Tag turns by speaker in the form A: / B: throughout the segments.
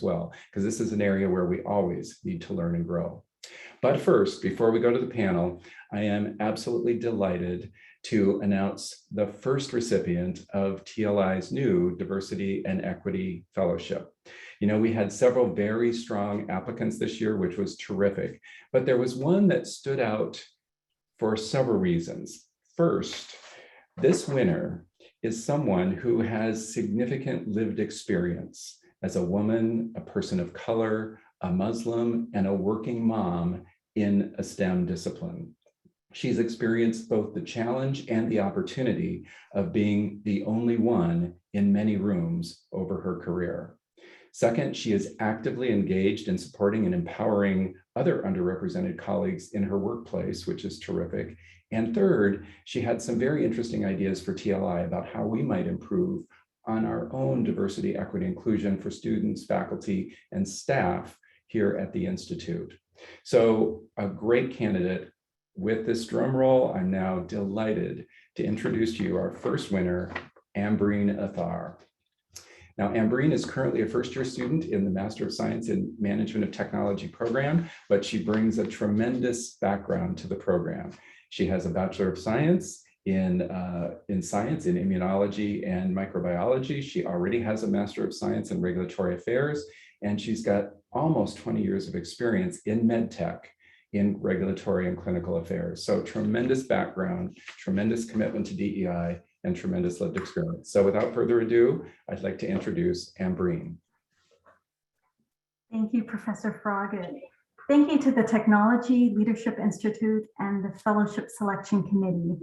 A: well, because this is an area where we always need to learn and grow. But first, before we go to the panel, I am absolutely delighted to announce the first recipient of TLI's new Diversity and Equity Fellowship. You know, we had several very strong applicants this year, which was terrific, but there was one that stood out for several reasons. First, this winner is someone who has significant lived experience as a woman, a person of color, a Muslim, and a working mom in a STEM discipline. She's experienced both the challenge and the opportunity of being the only one in many rooms over her career. Second, she is actively engaged in supporting and empowering other underrepresented colleagues in her workplace, which is terrific. And third, she had some very interesting ideas for TLI about how we might improve on our own diversity, equity, inclusion for students, faculty, and staff here at the Institute. So a great candidate. With this drum roll, I'm now delighted to introduce to you our first winner, Ambreen Athar. Now, Ambreen is currently a first-year student in the Master of Science in Management of Technology program, but she brings a tremendous background to the program. She has a Bachelor of Science in Science in Immunology and Microbiology. She already has a Master of Science in Regulatory Affairs, and she's got almost 20 years of experience in medtech in regulatory and clinical affairs. So tremendous background, tremendous commitment to DEI, and tremendous lived experience. So without further ado, I'd like to introduce Ambreen.
B: Thank you, Professor Froggatt. Thank you to the Technology Leadership Institute and the Fellowship Selection Committee.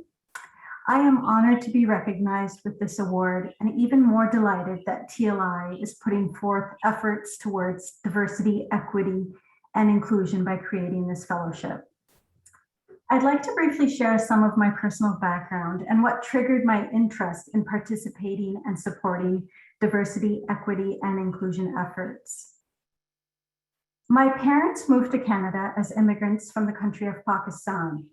B: I am honored to be recognized with this award and even more delighted that TLI is putting forth efforts towards diversity, equity, and inclusion by creating this fellowship. I'd like to briefly share some of my personal background and what triggered my interest in participating and supporting diversity, equity, and inclusion efforts. My parents moved to Canada as immigrants from the country of Pakistan.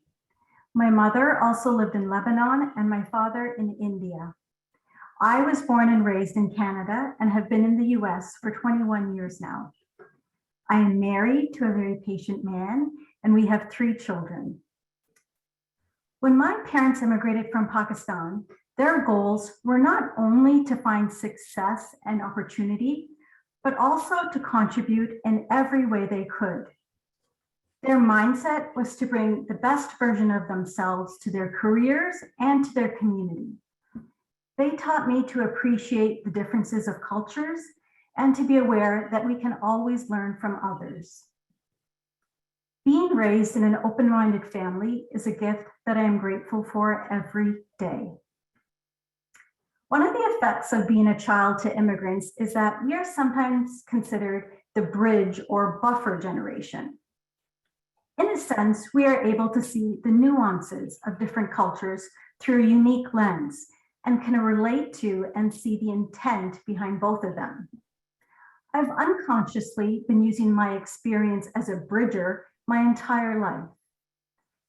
B: My mother also lived in Lebanon and my father in India. I was born and raised in Canada and have been in the US for 21 years now. I am married to a very patient man, and we have 3 children. When my parents immigrated from Pakistan, their goals were not only to find success and opportunity, but also to contribute in every way they could. Their mindset was to bring the best version of themselves to their careers and to their community. They taught me to appreciate the differences of cultures and to be aware that we can always learn from others. Being raised in an open-minded family is a gift that I am grateful for every day. One of the effects of being a child to immigrants is that we are sometimes considered the bridge or buffer generation. In a sense, we are able to see the nuances of different cultures through a unique lens and can relate to and see the intent behind both of them. I've unconsciously been using my experience as a bridger my entire life.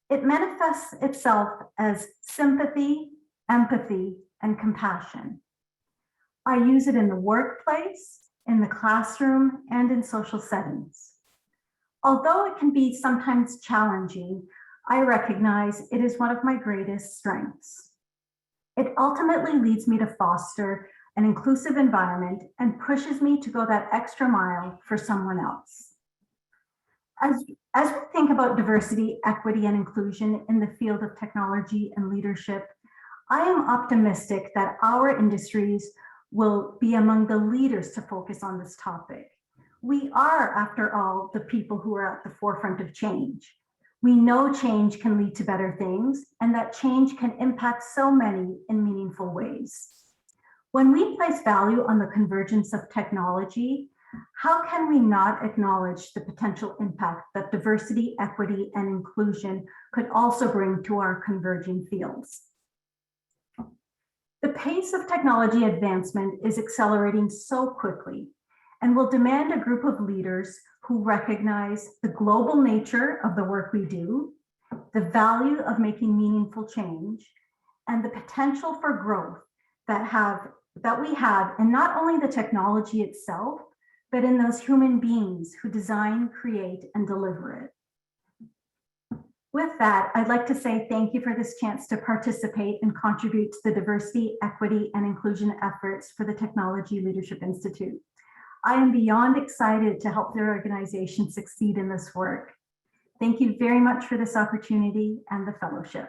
B: It manifests itself as sympathy, empathy, and compassion. I use it in the workplace, in the classroom, and in social settings. Although it can be sometimes challenging, I recognize it is one of my greatest strengths. It ultimately leads me to foster an inclusive environment and pushes me to go that extra mile for someone else. As we think about diversity, equity, and inclusion in the field of technology and leadership, I am optimistic that our industries will be among the leaders to focus on this topic. We are, after all, the people who are at the forefront of change. We know change can lead to better things, and that change can impact so many in meaningful ways. When we place value on the convergence of technology, how can we not acknowledge the potential impact that diversity, equity, and inclusion could also bring to our converging fields? The pace of technology advancement is accelerating so quickly and will demand a group of leaders who recognize the global nature of the work we do, the value of making meaningful change, and the potential for growth that we have in not only the technology itself, but in those human beings who design, create, and deliver it. With that, I'd like to say thank you for this chance to participate and contribute to the diversity, equity, and inclusion efforts for the Technology Leadership Institute. I am beyond excited to help their organization succeed in this work. Thank you very much for this opportunity and the fellowship.